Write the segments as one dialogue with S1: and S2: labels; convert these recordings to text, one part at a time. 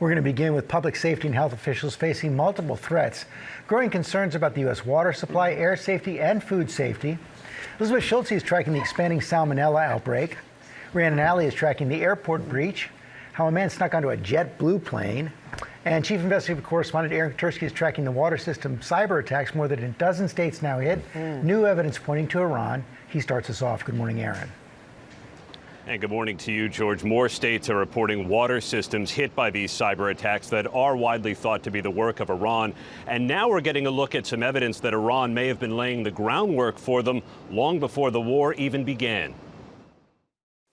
S1: We're going to begin with public safety and health officials facing multiple threats, growing concerns about the U.S. water supply, air safety, and food safety. Elizabeth Schultz is tracking the expanding salmonella outbreak. Rhiannon Alley is tracking the airport breach, how a man snuck onto a JetBlue plane. And Chief Investigative Correspondent Aaron Katersky is tracking the water system cyber attacks. More than a dozen states now hit. New evidence pointing to Iran. He starts us off. Good morning, Aaron.
S2: And good morning to you, George. More states are reporting water systems hit by these cyber attacks that are widely thought to be the work of Iran. And now we're getting a look at some evidence that Iran may have been laying the groundwork for them long before the war even began.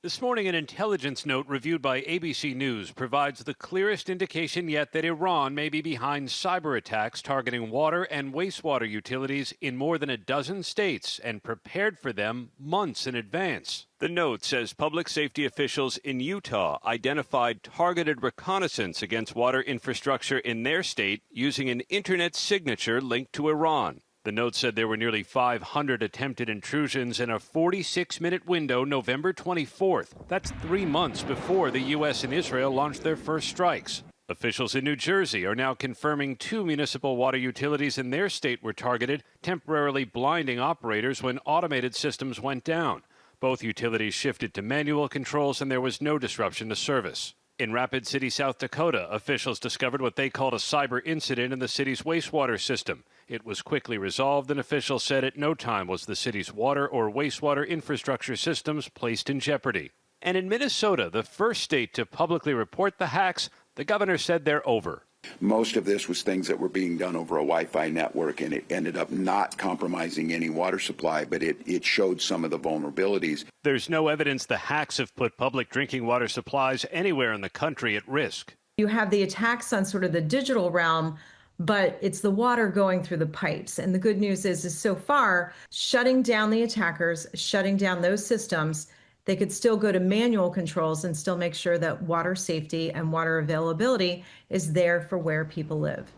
S2: This morning, an intelligence note reviewed by ABC News provides the clearest indication yet that Iran may be behind cyber attacks targeting water and wastewater utilities in more than a dozen states and prepared for them months in advance. The note says public safety officials in Utah identified targeted reconnaissance against water infrastructure in their state using an internet signature linked to Iran. The note said there were nearly 500 attempted intrusions in a 46-minute window November 24th. That's 3 months before the U.S. and Israel launched their first strikes. Officials in New Jersey are now confirming 2 municipal water utilities in their state were targeted, temporarily blinding operators when automated systems went down. Both utilities shifted to manual controls and there was no disruption to service. In Rapid City, South Dakota, officials discovered what they called a cyber incident in the city's wastewater system. It was quickly resolved, and officials said at no time was the city's water or wastewater infrastructure systems placed in jeopardy. And in Minnesota, the first state to publicly report the hacks, the governor said they're over.
S3: Most of this was things that were being done over a Wi-Fi network, and it ended up not compromising any water supply, but it showed some of the vulnerabilities.
S2: There's no evidence the hacks have put public drinking water supplies anywhere in the country at risk.
S4: You have the attacks on sort of the digital realm, but it's the water going through the pipes. And the good news is so far, shutting down the attackers, shutting down those systems, they could still go to manual controls and still make sure that water safety and water availability is there for where people live.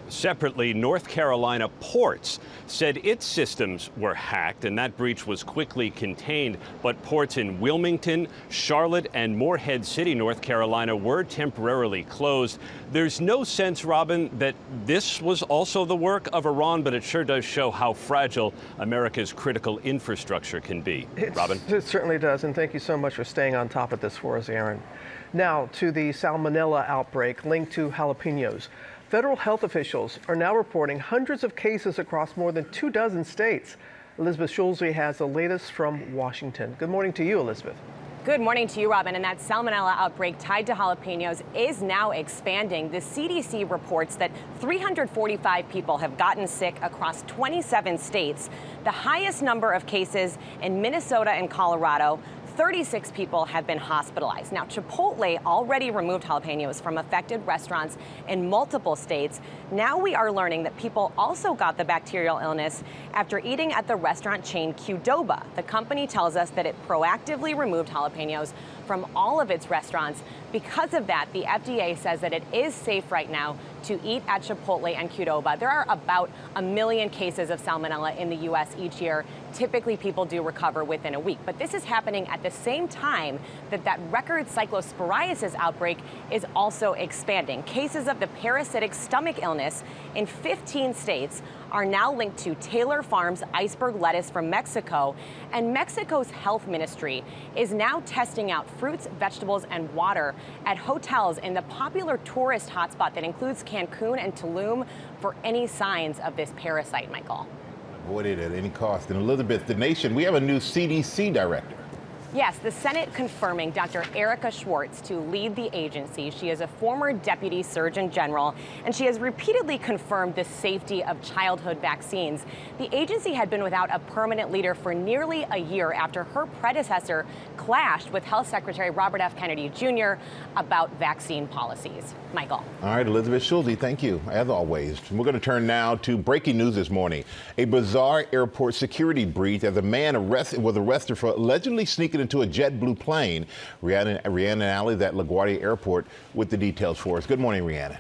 S2: Separately, North Carolina ports said its systems were hacked, and that breach was quickly contained. But ports in Wilmington, Charlotte, and Morehead City, North Carolina, were temporarily closed. There's no sense, Robin, that this was also the work of Iran, but it sure does show how fragile America's critical infrastructure can be. Robin?
S5: It certainly does, and thank you so much for staying on top of this for us, Aaron. Now to the salmonella outbreak linked to jalapenos. Federal health officials are now reporting hundreds of cases across more than 24 states. Elizabeth Schultz has the latest from Washington. Good morning to you, Elizabeth.
S6: Good morning to you, Robin. And that salmonella outbreak tied to jalapenos is now expanding. The CDC reports that 345 people have gotten sick across 27 states, the highest number of cases in Minnesota and Colorado. 36 people have been hospitalized. Now, Chipotle already removed jalapenos from affected restaurants in multiple states. Now we are learning that people also got the bacterial illness after eating at the restaurant chain Qdoba. The company tells us that it proactively removed jalapenos from all of its restaurants. Because of that, the FDA says that it is safe right now to eat at Chipotle and Qdoba. There are about 1 million cases of salmonella in the U.S. each year. Typically, people do recover within a week. But this is happening at the same time that record cyclosporiasis outbreak is also expanding. Cases of the parasitic stomach illness in 15 states are now linked to Taylor Farms iceberg lettuce from Mexico. And Mexico's health ministry is now testing out fruits, vegetables, and water at hotels in the popular tourist hotspot that includes Cancun and Tulum for any signs of this parasite, Michael.
S7: Avoid it at any cost. And Elizabeth, the nation, we have a new CDC director.
S6: Yes, the Senate confirming Dr. Erica Schwartz to lead the agency. She is a former deputy surgeon general, and she has repeatedly confirmed the safety of childhood vaccines. The agency had been without a permanent leader for nearly a year after her predecessor clashed with Health Secretary Robert F. Kennedy Jr. about vaccine policies. Michael. All
S7: right, Elizabeth Schultz, thank you, as always. We're going to turn now to breaking news this morning. A bizarre airport security breach as a man was arrested for allegedly sneaking into a JetBlue plane. Rhiannon Alley at LaGuardia Airport with the details for us. Good morning, Rhiannon.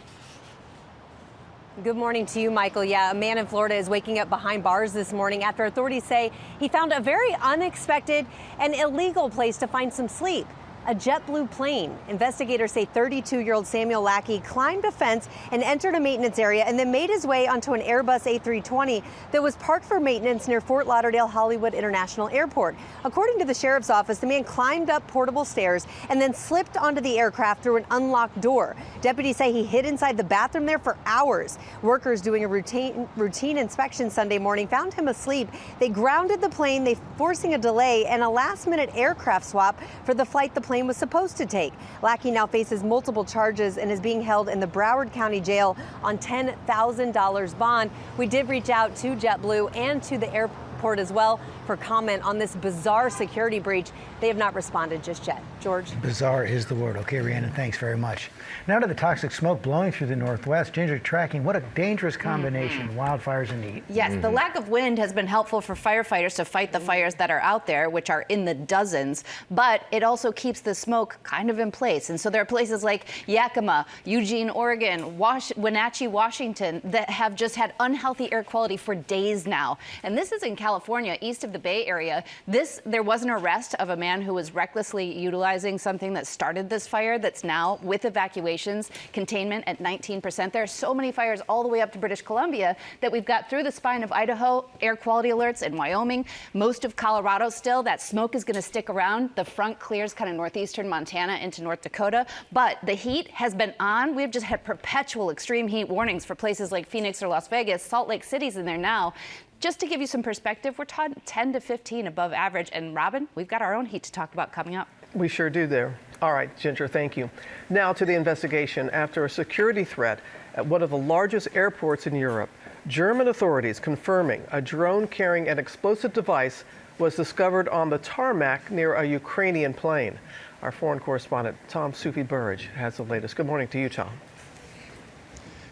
S8: Good morning to you, Michael. Yeah, a man in Florida is waking up behind bars this morning after authorities say he found a very unexpected and illegal place to find some sleep. A JetBlue plane. Investigators say 32-year-old Samuel Lackey climbed a fence and entered a maintenance area and then made his way onto an Airbus A320 that was parked for maintenance near Fort Lauderdale Hollywood International Airport. According to the sheriff's office, the man climbed up portable stairs and then slipped onto the aircraft through an unlocked door. Deputies say he hid inside the bathroom there for hours. Workers doing a routine inspection Sunday morning found him asleep. They grounded the plane, forcing a delay and a last-minute aircraft swap for the flight the plane was supposed to take. Lackey now faces multiple charges and is being held in the Broward County Jail on $10,000 bond. We did reach out to JetBlue and to the airport as well for comment on this bizarre security breach. They have not responded just yet. George?
S1: Bizarre is the word. Okay, Rhiannon, thanks very much. Now to the toxic smoke blowing through the Northwest. Ginger, tracking what a dangerous combination, wildfires and heat.
S9: Yes, the lack of wind has been helpful for firefighters to fight the fires that are out there, which are in the dozens, but it also keeps the smoke kind of in place. And so there are places like Yakima, Eugene, Oregon, Wenatchee, Washington, that have just had unhealthy air quality for days now. And this is in California, east of the Bay Area. There was an arrest of a man who was recklessly utilizing something that started this fire that's now, with evacuations, containment at 19%. There are so many fires all the way up to British Columbia that we've got through the spine of Idaho, air quality alerts in Wyoming, most of Colorado still. That smoke is going to stick around. The front clears kind of northeastern Montana into North Dakota. But the heat has been on. We've just had perpetual extreme heat warnings for places like Phoenix or Las Vegas. Salt Lake City's in there now. Just to give you some perspective, we're talking 10 to 15 above average. And Robin, we've got our own heat to talk about coming up.
S5: We sure do there. All right, Ginger, thank you. Now to the investigation. After a security threat at one of the largest airports in Europe, German authorities confirming a drone carrying an explosive device was discovered on the tarmac near a Ukrainian plane. Our foreign correspondent, Tom Sufi Burridge, has the latest. Good morning to you, Tom.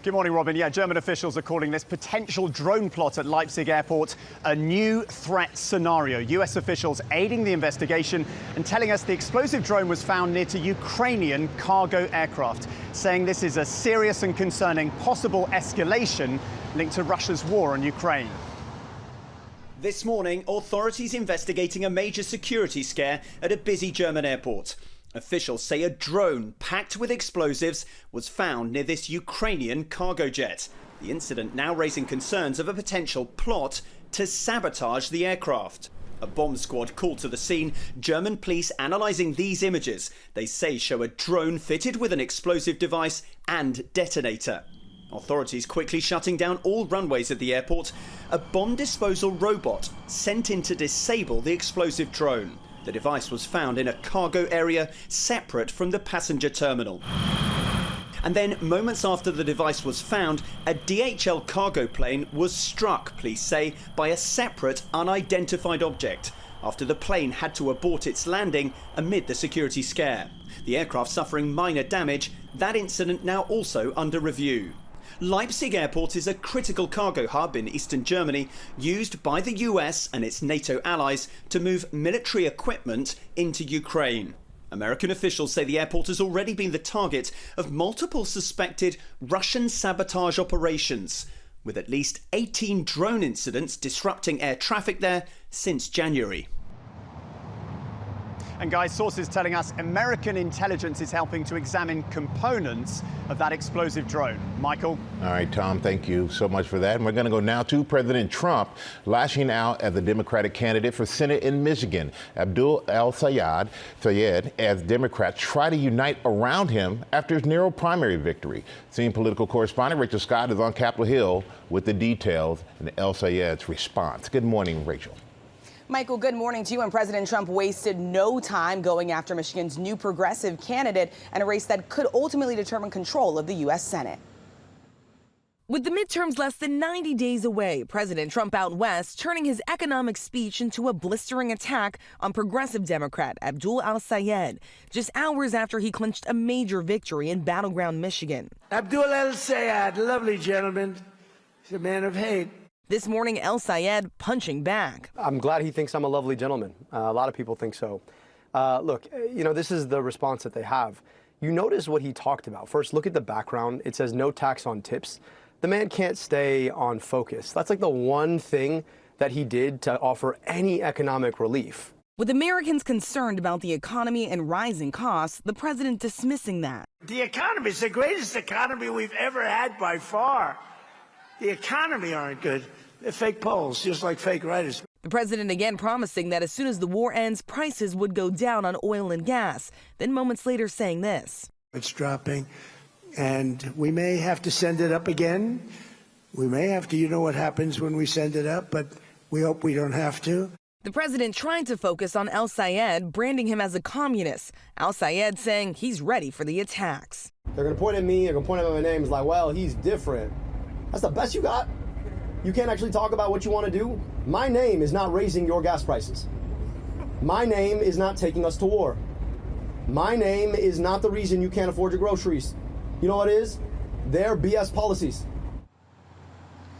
S10: Good morning, Robin. Yeah, German officials are calling this potential drone plot at Leipzig Airport a new threat scenario. U.S. officials aiding the investigation and telling us the explosive drone was found near to Ukrainian cargo aircraft, saying this is a serious and concerning possible escalation linked to Russia's war on Ukraine.
S11: This morning, authorities investigating a major security scare at a busy German airport. Officials say a drone packed with explosives was found near this Ukrainian cargo jet. The incident now raising concerns of a potential plot to sabotage the aircraft. A bomb squad called to the scene, German police analysing these images. They say show a drone fitted with an explosive device and detonator. Authorities quickly shutting down all runways at the airport. A bomb disposal robot sent in to disable the explosive drone. The device was found in a cargo area separate from the passenger terminal. And then, moments after the device was found, a DHL cargo plane was struck, police say, by a separate unidentified object after the plane had to abort its landing amid the security scare. The aircraft suffering minor damage, that incident now also under review. Leipzig Airport is a critical cargo hub in eastern Germany, used by the US and its NATO allies to move military equipment into Ukraine. American officials say the airport has already been the target of multiple suspected Russian sabotage operations, with at least 18 drone incidents disrupting air traffic there since January.
S10: And guys, sources telling us American intelligence is helping to examine components of that explosive drone. Michael?
S7: All right, Tom, thank you so much for that. And we're going to go now to President Trump lashing out at the Democratic candidate for Senate in Michigan, Abdul El-Sayed, as Democrats try to unite around him after his narrow primary victory. Senior political correspondent Rachel Scott is on Capitol Hill with the details and El-Sayed's response. Good morning, Rachel.
S12: Michael, good morning to you. And President Trump wasted no time going after Michigan's new progressive candidate in a race that could ultimately determine control of the U.S. Senate.
S13: With the midterms less than 90 days away, President Trump out west turning his economic speech into a blistering attack on progressive Democrat Abdul El-Sayed, just hours after he clinched a major victory in battleground Michigan.
S14: Abdul El-Sayed, lovely gentleman. He's a man of hate.
S13: This morning, El-Sayed punching back.
S15: I'm glad he thinks I'm a lovely gentleman. A lot of people think so. Look, you know, this is the response that they have. You notice what he talked about. First, look at the background. It says no tax on tips. The man can't stay on focus. That's like the one thing that he did to offer any economic relief.
S13: With Americans concerned about the economy and rising costs, the president dismissing that.
S14: The economy is the greatest economy we've ever had by far. The economy aren't good. They're fake polls, just like fake writers.
S13: The president again promising that as soon as the war ends, prices would go down on oil and gas. Then moments later saying this.
S14: It's dropping, and we may have to send it up again. We may have to, you know what happens when we send it up, but we hope we don't have to.
S13: The president trying to focus on El Sayed, branding him as a communist. El Sayed saying he's ready for the attacks.
S15: They're going to point at me, they're going to point at my name. It's like, well, he's different. That's the best you got? You can't actually talk about what you want to do? My name is not raising your gas prices. My name is not taking us to war. My name is not the reason you can't afford your groceries. You know what it is? Their BS policies.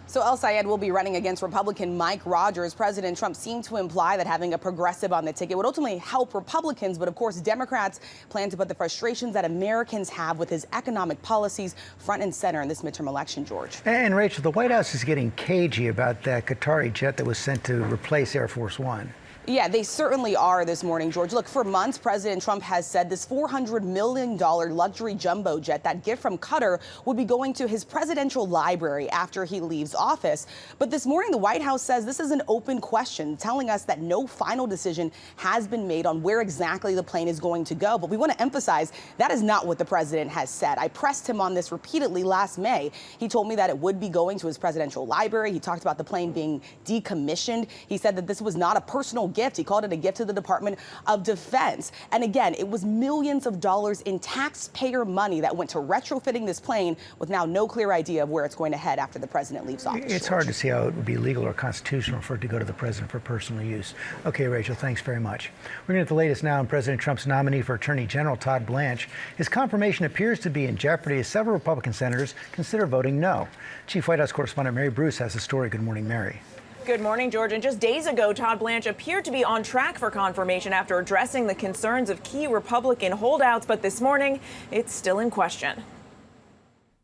S12: So El Sayed will be running against Republican Mike Rogers. President Trump seemed to imply that having a progressive on the ticket would ultimately help Republicans. But of course, Democrats plan to put the frustrations that Americans have with his economic policies front and center in this midterm election, George.
S1: And Rachel, the White House is getting cagey about that Qatari jet that was sent to replace Air Force One.
S12: Yeah, they certainly are this morning, George. Look, for months, President Trump has said this $400 million luxury jumbo jet, that gift from Qatar, would be going to his presidential library after he leaves office. But this morning, the White House says this is an open question, telling us that no final decision has been made on where exactly the plane is going to go. But we want to emphasize that is not what the president has said. I pressed him on this repeatedly last May. He told me that it would be going to his presidential library. He talked about the plane being decommissioned. He said that this was not a personal gift. He called it a gift to the Department of Defense. And again, it was millions of dollars in taxpayer money that went to retrofitting this plane, with now no clear idea of where it's going to head after the president leaves office.
S1: It's hard to see how it would be legal or constitutional for it to go to the president for personal use. Okay, Rachel, thanks very much. We're going to get the latest now on President Trump's nominee for Attorney General, Todd Blanche. His confirmation appears to be in jeopardy as several Republican senators consider voting no. Chief White House correspondent Mary Bruce has the story. Good morning, Mary.
S16: Good morning, George. And just days ago, Todd Blanche appeared to be on track for confirmation after addressing the concerns of key Republican holdouts. But this morning, it's still in question.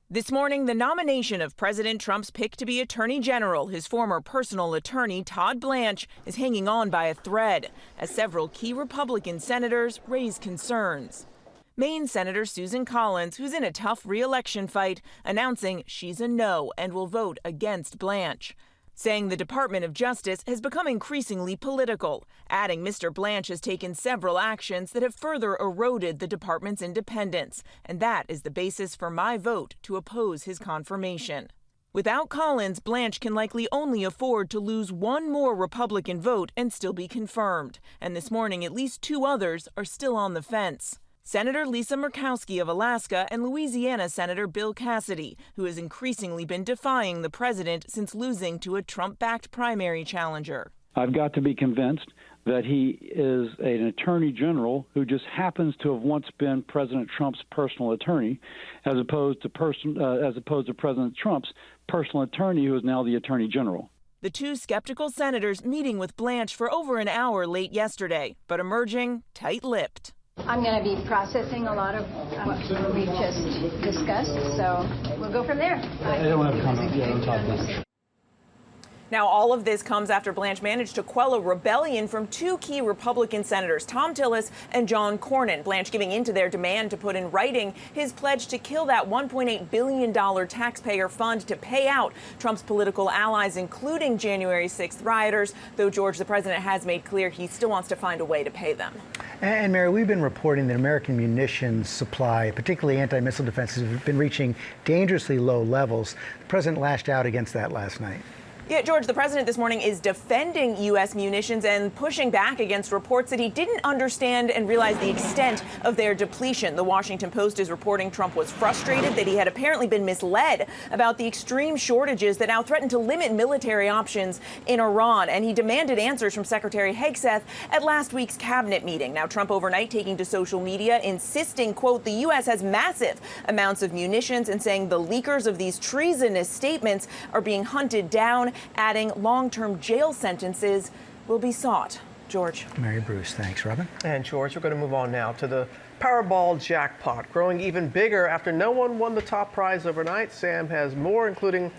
S16: This morning, the nomination of President Trump's pick to be Attorney General, his former personal attorney, Todd Blanche, is hanging on by a thread as several key Republican senators raise concerns. Maine Senator Susan Collins, who's in a tough re-election fight, announcing she's a no and will vote against Blanche, saying the Department of Justice has become increasingly political, adding Mr. Blanche has taken several actions that have further eroded the department's independence, and that is the basis for my vote to oppose his confirmation. Without Collins, Blanche can likely only afford to lose one more Republican vote and still be confirmed, and this morning at least two others are still on the fence. Senator Lisa Murkowski of Alaska and Louisiana Senator Bill Cassidy, who has increasingly been defying the president since losing to a Trump-backed primary challenger.
S17: I've got to be convinced that he is an attorney general who just happens to have once been President Trump's personal attorney, as opposed to President Trump's personal attorney, who is now the attorney general.
S16: The two skeptical senators meeting with Blanche for over an hour late yesterday, but emerging tight-lipped.
S18: I'm going to be processing a lot of what we just discussed, so we'll go from there.
S17: I don't have a comment. Yeah, don't talk about it.
S16: Now, all of this comes after Blanche managed to quell a rebellion from two key Republican senators, Thom Tillis and John Cornyn. Blanche giving in to their demand to put in writing his pledge to kill that $1.8 billion taxpayer fund to pay out Trump's political allies, including January 6th rioters, though George, the president, has made clear he still wants to find a way to pay them.
S1: And Mary, we've been reporting that American munitions supply, particularly anti-missile defenses, have been reaching dangerously low levels. The president lashed out against that last night.
S16: Yeah, George, the president this morning is defending U.S. munitions and pushing back against reports that he didn't understand and realize the extent of their depletion. The Washington Post is reporting Trump was frustrated that he had apparently been misled about the extreme shortages that now threaten to limit military options in Iran. And he demanded answers from Secretary Hegseth at last week's cabinet meeting. Now, Trump overnight taking to social media, insisting, quote, the U.S. has massive amounts of munitions and saying the leakers of these treasonous statements are being hunted down, adding long-term jail sentences will be sought. George.
S1: Mary Bruce, thanks. Robin?
S5: And George, we're going to move on now to the Powerball jackpot, growing even bigger after no one won the top prize overnight. Sam has more, including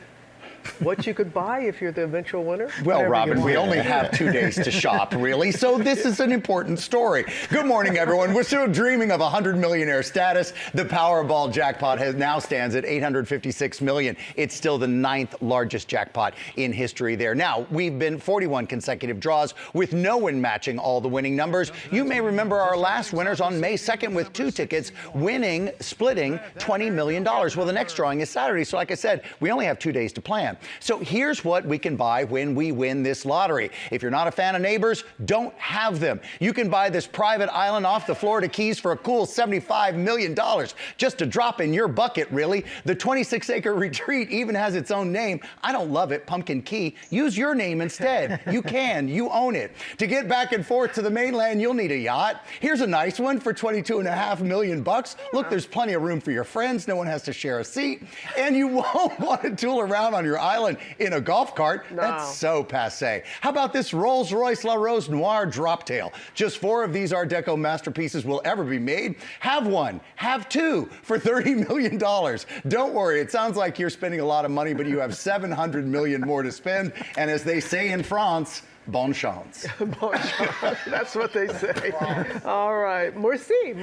S5: what you could buy if you're the eventual winner?
S19: Well,
S5: Whatever
S19: Robin,
S5: you
S19: we
S5: want.
S19: only have 2 days to shop, really, so this is an important story. Good morning, everyone. We're still dreaming of 100 millionaire status. The Powerball jackpot now stands at $856 million. It's still the 9th largest jackpot in history there. Now, we've been 41 consecutive draws with no one matching all the winning numbers. You may remember our last winners on May 2nd with 2 tickets splitting $20 million. Well, the next drawing is Saturday, so like I said, we only have 2 days to plan. So here's what we can buy when we win this lottery. If you're not a fan of Neighbors, don't have them. You can buy this private island off the Florida Keys for a cool $75 million. Just a drop in your bucket, really. The 26-acre retreat even has its own name. I don't love it, Pumpkin Key. Use your name instead. You can. You own it. To get back and forth to the mainland, you'll need a yacht. Here's a nice one for $22.5 million. Look, there's plenty of room for your friends. No one has to share a seat. And you won't want to tool around on your island in a golf cart.
S5: No.
S19: That's so passé. How about this Rolls-Royce La Rose Noir drop tail? Just 4 of these Art Deco masterpieces will ever be made. Have one, have 2 for $30 million. Don't worry, it sounds like you're spending a lot of money, but you have $700 million more to spend. And as they say in France, bon chance.
S5: Bon chance. That's what they say. All right. Merci.